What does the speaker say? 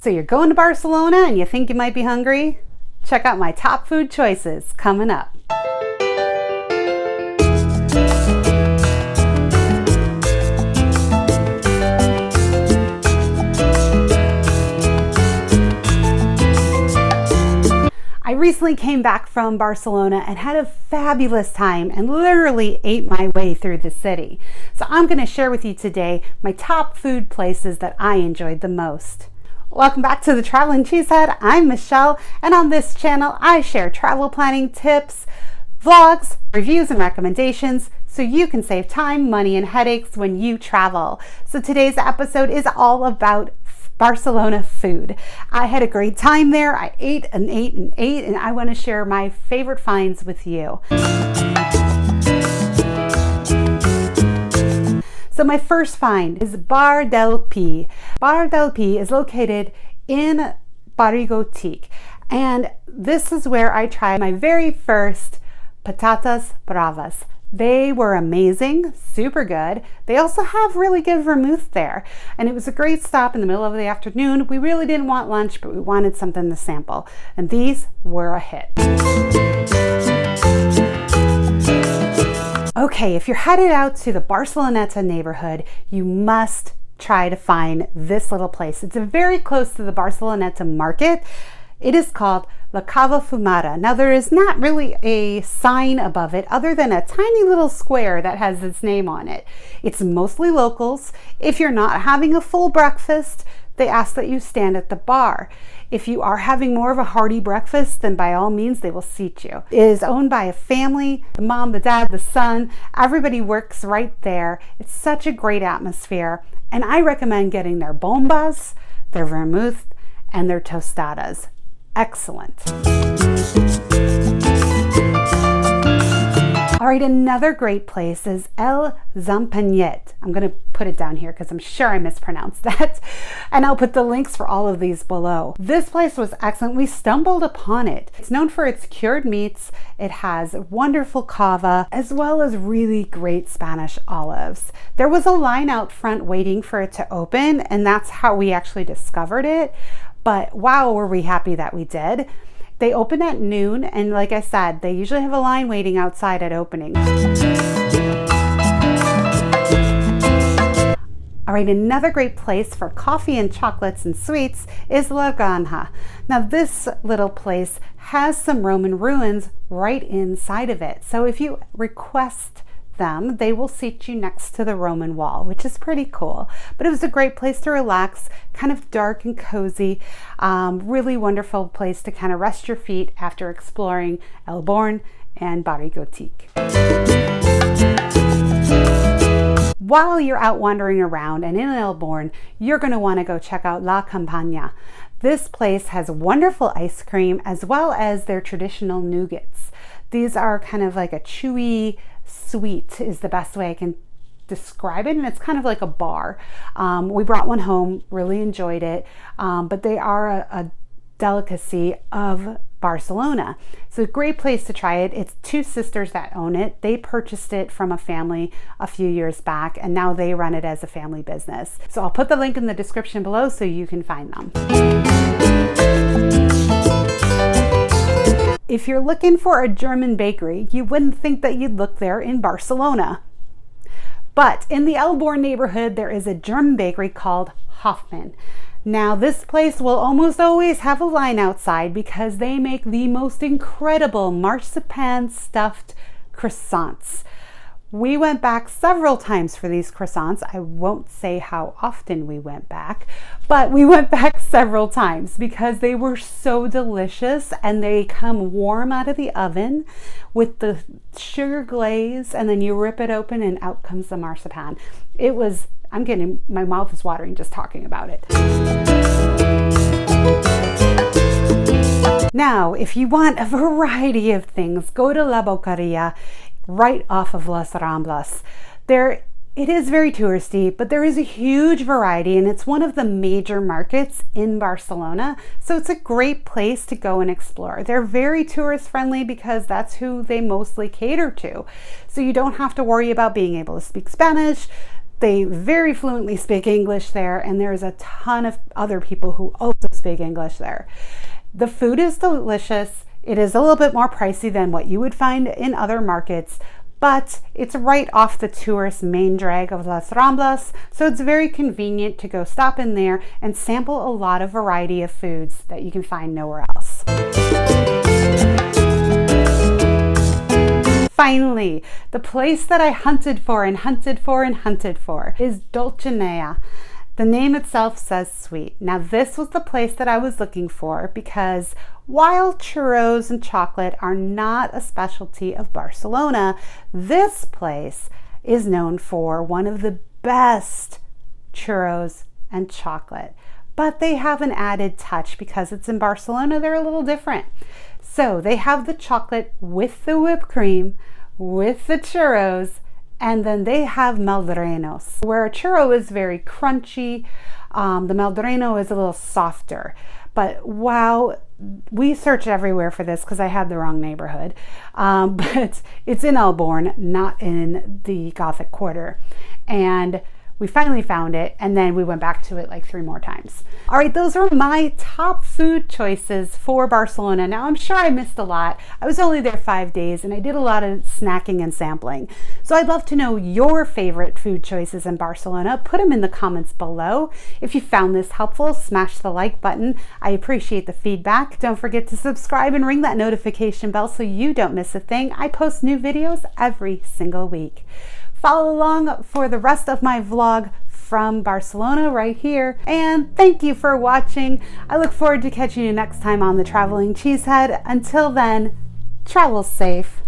So you're going to Barcelona and you think you might be hungry? Check out my top food choices coming up. I recently came back from Barcelona and had a fabulous time and literally ate my way through the city. So I'm going to share with you today my top food places that I enjoyed the most. Welcome back to the Traveling Cheesehead. I'm Michelle, and on this channel I share travel planning tips, vlogs, reviews, and recommendations so you can save time, money, and headaches when you travel. So today's episode is all about Barcelona food. I had a great time there. I ate and ate and ate, and I want to share my favorite finds with you. So my first find is Bar del Pi. Bar del Pi is located in Barri Gòtic, and this is where I tried my very first patatas bravas. They were amazing, super good. They also have really good vermouth there. And it was a great stop in the middle of the afternoon. We really didn't want lunch, but we wanted something to sample. And these were a hit. Okay, if you're headed out to the Barceloneta neighborhood, you must try to find this little place. It's very close to the Barceloneta market. It is called La Cava Fumara. Now there is not really a sign above it other than a tiny little square that has its name on it. It's mostly locals. If you're not having a full breakfast, they ask that you stand at the bar. If you are having more of a hearty breakfast, then by all means they will seat you. It is owned by a family, the mom, the dad, the son. Everybody works right there. It's such a great atmosphere, and I recommend getting their bombas, their vermouth, and their tostadas. Excellent. All right, another great place is El Zampagnet. I'm going to put it down here because I'm sure I mispronounced that. And I'll put the links for all of these below. This place was excellent. We stumbled upon it. It's known for its cured meats. It has wonderful cava, as well as really great Spanish olives. There was a line out front waiting for it to open, and that's how we actually discovered it. But wow, were we happy that we did. They open at noon, and like I said, they usually have a line waiting outside at opening. All right, another great place for coffee and chocolates and sweets is La Granja. Now this little place has some Roman ruins right inside of it. So if you request them, they will seat you next to the Roman wall, which is pretty cool. But it was a great place to relax, kind of dark and cozy. Really wonderful place to kind of rest your feet after exploring El Born and Barri Gòtic. While you're out wandering around and in El Born, you're going to want to go check out La Campagna. This place has wonderful ice cream as well as their traditional nougats. These are kind of like a chewy sweet is the best way I can describe it, and it's kind of like a bar. We brought one home, really enjoyed it, but they are a delicacy of Barcelona. So a great place to try it. It's two sisters that own it. They purchased it from a family a few years back, and now they run it as a family business. So I'll put the link in the description below so you can find them. If you're looking for a German bakery, you wouldn't think that you'd look there in Barcelona. But in the El Born neighborhood, there is a German bakery called Hofman. Now, this place will almost always have a line outside because they make the most incredible marzipan stuffed croissants. We went back several times for these croissants. I won't say how often we went back, but we went back several times because they were so delicious, and they come warm out of the oven with the sugar glaze, and then you rip it open and out comes the marzipan. It was, my mouth is watering just talking about it. Now, if you want a variety of things, go to La Bocaria, right off of Las Ramblas. It is very touristy, but there is a huge variety, and it's one of the major markets in Barcelona, so it's a great place to go and explore. They're very tourist friendly because that's who they mostly cater to, so you don't have to worry about being able to speak Spanish. They very fluently speak English there, and there's a ton of other people who also speak English there. The food is delicious. It is a little bit more pricey than what you would find in other markets, but it's right off the tourist main drag of Las Ramblas, so it's very convenient to go stop in there and sample a lot of variety of foods that you can find nowhere else. Finally, the place that I hunted for and hunted for and hunted for is Dulcenea. The name itself says sweet. Now this was the place that I was looking for because while churros and chocolate are not a specialty of Barcelona, this place is known for one of the best churros and chocolate. But they have an added touch because it's in Barcelona, they're a little different. So they have the chocolate with the whipped cream, with the churros, and then they have meldorenos, where a churro is very crunchy. The meldoreno is a little softer. But wow, we searched everywhere for this because I had the wrong neighborhood. But it's in Elborn, not in the Gothic Quarter. And we finally found it, and then we went back to it like 3 more times. All right, those are my top food choices for Barcelona. Now, I'm sure I missed a lot. I was only there 5 days, and I did a lot of snacking and sampling. So I'd love to know your favorite food choices in Barcelona. Put them in the comments below. If you found this helpful, smash the like button. I appreciate the feedback. Don't forget to subscribe and ring that notification bell so you don't miss a thing. I post new videos every single week. Follow along for the rest of my vlog from Barcelona right here. And thank you for watching. I look forward to catching you next time on The Traveling Cheesehead. Until then, travel safe.